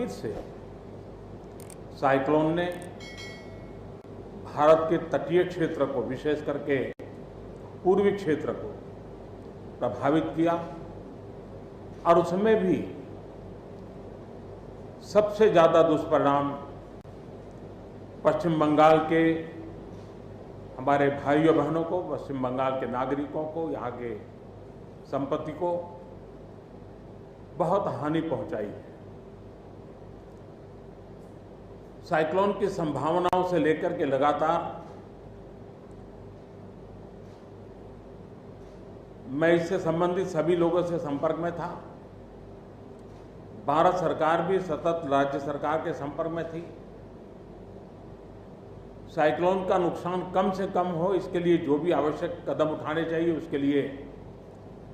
फिर से साइक्लोन ने भारत के तटीय क्षेत्र को, विशेष करके पूर्वी क्षेत्र को प्रभावित किया और उसमें भी सबसे ज्यादा दुष्परिणाम पश्चिम बंगाल के हमारे भाइयों बहनों को, पश्चिम बंगाल के नागरिकों को, यहाँ के संपत्ति को बहुत हानि पहुंचाई है। साइक्लोन की संभावनाओं से लेकर के लगातार मैं इससे संबंधित सभी लोगों से संपर्क में था। भारत सरकार भी सतत राज्य सरकार के संपर्क में थी। साइक्लोन का नुकसान कम से कम हो, इसके लिए जो भी आवश्यक कदम उठाने चाहिए उसके लिए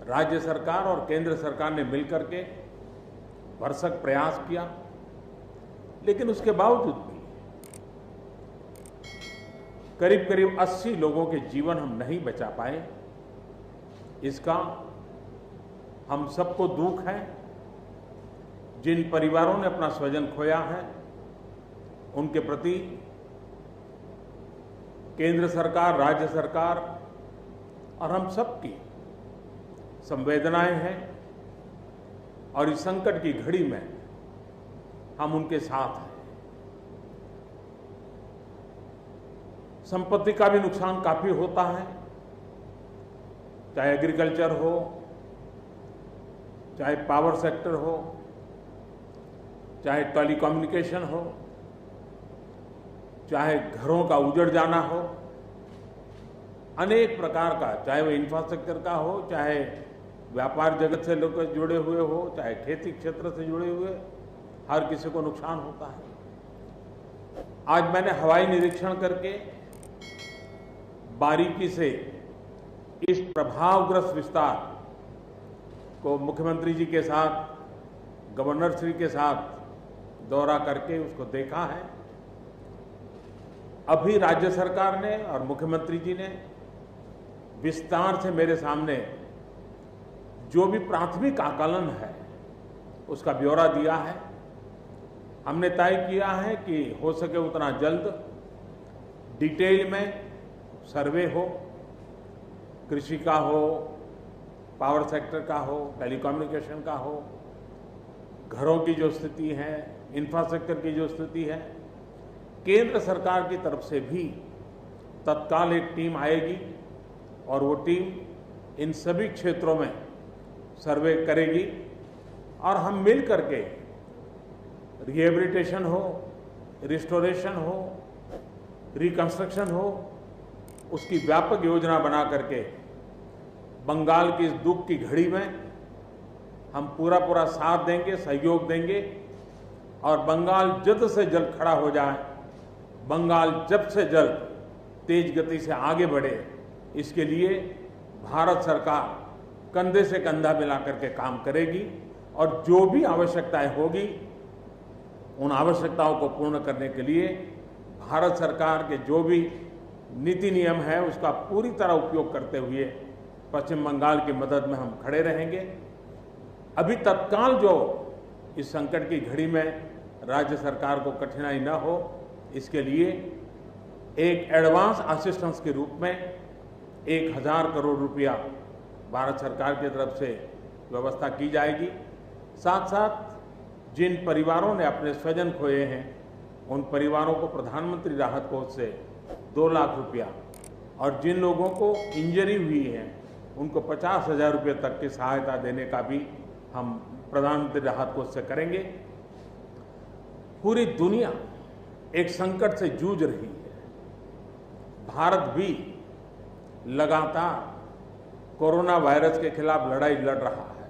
राज्य सरकार और केंद्र सरकार ने मिलकर के भरसक प्रयास किया, लेकिन उसके बावजूद भी करीब करीब 80 लोगों के जीवन हम नहीं बचा पाए। इसका हम सबको दुख है। जिन परिवारों ने अपना स्वजन खोया है उनके प्रति केंद्र सरकार, राज्य सरकार और हम सबकी संवेदनाएं हैं और इस संकट की घड़ी में हम उनके साथ हैं। संपत्ति का भी नुकसान काफी होता है, चाहे एग्रीकल्चर हो, चाहे पावर सेक्टर हो, चाहे टेलीकम्युनिकेशन हो, चाहे घरों का उजड़ जाना हो, अनेक प्रकार का, चाहे वो इंफ्रास्ट्रक्चर का हो, चाहे व्यापार जगत से लोग जुड़े हुए हो, चाहे खेती क्षेत्र से जुड़े हुए, हर किसी को नुकसान होता है। आज मैंने हवाई निरीक्षण करके बारीकी से इस प्रभावग्रस्त विस्तार को मुख्यमंत्री जी के साथ, गवर्नर श्री के साथ दौरा करके उसको देखा है। अभी राज्य सरकार ने और मुख्यमंत्री जी ने विस्तार से मेरे सामने जो भी प्राथमिक आकलन है उसका ब्यौरा दिया है। हमने तय किया है कि हो सके उतना जल्द डिटेल में सर्वे हो, कृषि का हो, पावर सेक्टर का हो, टेलीकम्युनिकेशन का हो, घरों की जो स्थिति है, इंफ्रास्ट्रक्चर की जो स्थिति है, केंद्र सरकार की तरफ से भी तत्काल एक टीम आएगी और वो टीम इन सभी क्षेत्रों में सर्वे करेगी और हम मिल करके रिहेबिलिटेशन हो, रिस्टोरेशन हो, रिकंस्ट्रक्शन हो, उसकी व्यापक योजना बना करके बंगाल की इस दुख की घड़ी में हम पूरा साथ देंगे, सहयोग देंगे और बंगाल जल्द से जल्द खड़ा हो जाए, बंगाल जल्द से जल्द तेज गति से आगे बढ़े, इसके लिए भारत सरकार कंधे से कंधा मिला करके काम करेगी और जो भी आवश्यकताएं होगी उन आवश्यकताओं को पूर्ण करने के लिए भारत सरकार के जो भी नीति नियम है उसका पूरी तरह उपयोग करते हुए पश्चिम बंगाल की मदद में हम खड़े रहेंगे। अभी तत्काल जो इस संकट की घड़ी में राज्य सरकार को कठिनाई न हो, इसके लिए एक एडवांस असिस्टेंस के रूप में 1000 करोड़ रुपया भारत सरकार की तरफ से व्यवस्था की जाएगी। साथ साथ जिन परिवारों ने अपने स्वजन खोए हैं उन परिवारों को प्रधानमंत्री राहत कोष से 2 लाख रुपया और जिन लोगों को इंजरी हुई है उनको 50,000 रुपये तक की सहायता देने का भी हम प्रधानमंत्री राहत कोष से करेंगे। पूरी दुनिया एक संकट से जूझ रही है। भारत भी लगातार कोरोना वायरस के खिलाफ लड़ाई लड़ रहा है।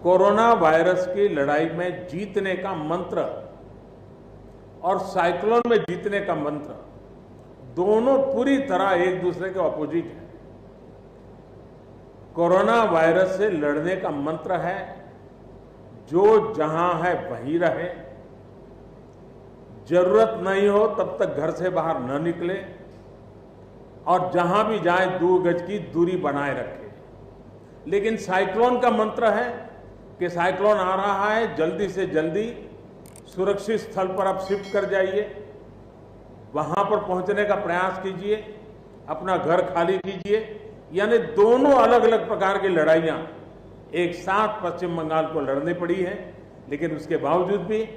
कोरोना वायरस की लड़ाई में जीतने का मंत्र और साइक्लोन में जीतने का मंत्र दोनों पूरी तरह एक दूसरे के ऑपोजिट है। कोरोना वायरस से लड़ने का मंत्र है जो जहां है वहीं रहे, जरूरत नहीं हो तब तक घर से बाहर न निकले और जहां भी जाए 2 गज की दूरी बनाए रखे। लेकिन साइक्लोन का मंत्र है कि साइक्लोन आ रहा है, जल्दी से जल्दी सुरक्षित स्थल पर आप शिफ्ट कर जाइए, वहां पर पहुंचने का प्रयास कीजिए, अपना घर खाली कीजिए। यानी दोनों अलग अलग प्रकार की लड़ाइयां एक साथ पश्चिम बंगाल को लड़नी पड़ी है। लेकिन उसके बावजूद भी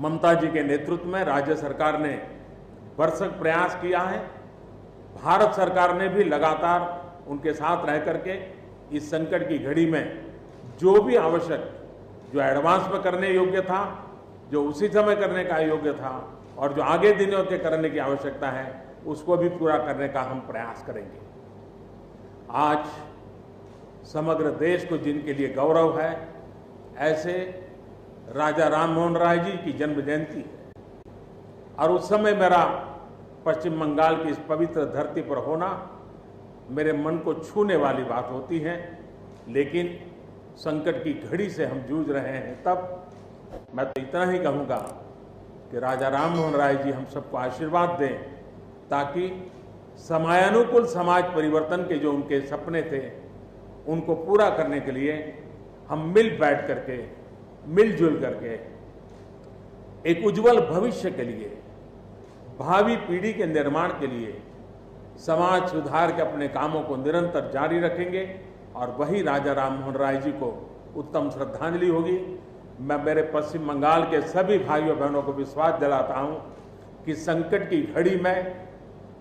ममता जी के नेतृत्व में राज्य सरकार ने भरसक प्रयास किया है। भारत सरकार ने भी लगातार उनके साथ रह करके इस संकट की घड़ी में जो भी आवश्यक, जो एडवांस में करने योग्य था, जो उसी समय करने का योग्य था और जो आगे दिनों के करने की आवश्यकता है, उसको भी पूरा करने का हम प्रयास करेंगे। आज समग्र देश को जिनके लिए गौरव है, ऐसे राजा राममोहन राय जी की जन्म जयंती है और उस समय मेरा पश्चिम बंगाल की इस पवित्र धरती पर होना मेरे मन को छूने वाली बात होती है। लेकिन संकट की घड़ी से हम जूझ रहे हैं, तब मैं तो इतना ही कहूँगा कि राजा राममोहन राय जी हम सबको आशीर्वाद दें, ताकि समयानुकूल समाज परिवर्तन के जो उनके सपने थे, उनको पूरा करने के लिए हम मिल बैठ करके, मिलजुल करके एक उज्जवल भविष्य के लिए, भावी पीढ़ी के निर्माण के लिए समाज सुधार के अपने कामों को निरंतर जारी रखेंगे और वही राजा राममोहन राय जी को उत्तम श्रद्धांजलि होगी। मैं मेरे पश्चिम बंगाल के सभी भाइयों बहनों को विश्वास दिलाता हूं कि संकट की घड़ी में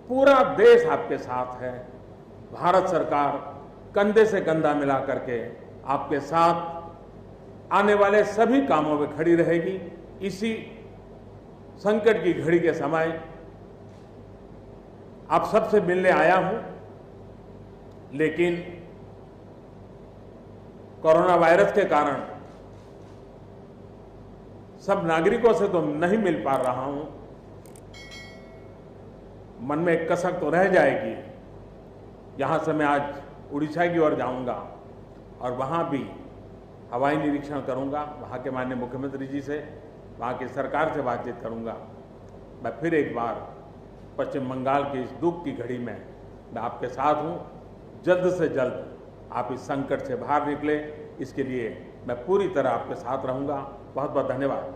पूरा देश आपके साथ है। भारत सरकार कंधे से कंधा मिला करके आपके साथ आने वाले सभी कामों में खड़ी रहेगी। इसी संकट की घड़ी के समय आप सबसे मिलने आया हूं, लेकिन कोरोना वायरस के कारण सब नागरिकों से तो नहीं मिल पा रहा हूं। मन में एक कसक तो रह जाएगी। यहां से मैं आज उड़ीसा की ओर जाऊंगा और वहां भी हवाई निरीक्षण करूंगा, वहां के माननीय मुख्यमंत्री जी से, वहां की सरकार से बातचीत करूंगा। मैं फिर एक बार पश्चिम बंगाल की इस दुख की घड़ी में मैं आपके साथ हूं। जल्द से जल्द आप इस संकट से बाहर निकले, इसके लिए मैं पूरी तरह आपके साथ रहूंगा। बहुत बहुत धन्यवाद।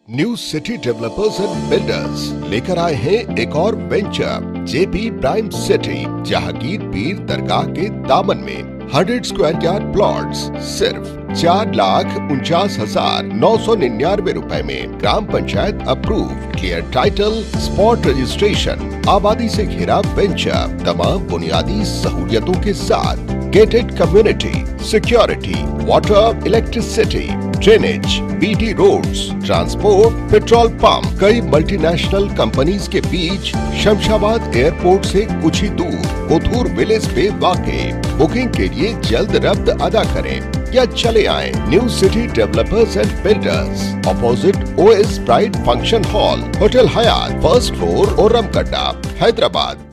New city developers and builders लेकर आए हैं एक और venture, JP prime city, Jahangir पीर दरगाह के दामन में 100 स्क्वायर यार्ड प्लॉट्स सिर्फ 4,49,999 रुपए में। Gram panchayat approve, clear title, spot registration, आबादी से घिरा वेंचर, तमाम बुनियादी सहूलियतों के साथ, gated community, security, water, electricity, drainage, BT roads, transport, petrol pump, कई मल्टीनेशनल कंपनीज के बीच, शमशाबाद एयरपोर्ट से कुछ ही दूर, कोथूर विलेज पे वाक़े। बुकिंग के लिए जल्द रब्त अदा करें या चले आए new city developers and builders, opposite OS pride function hall, hotel Hyatt, first floor, Ormakadda, Hyderabad.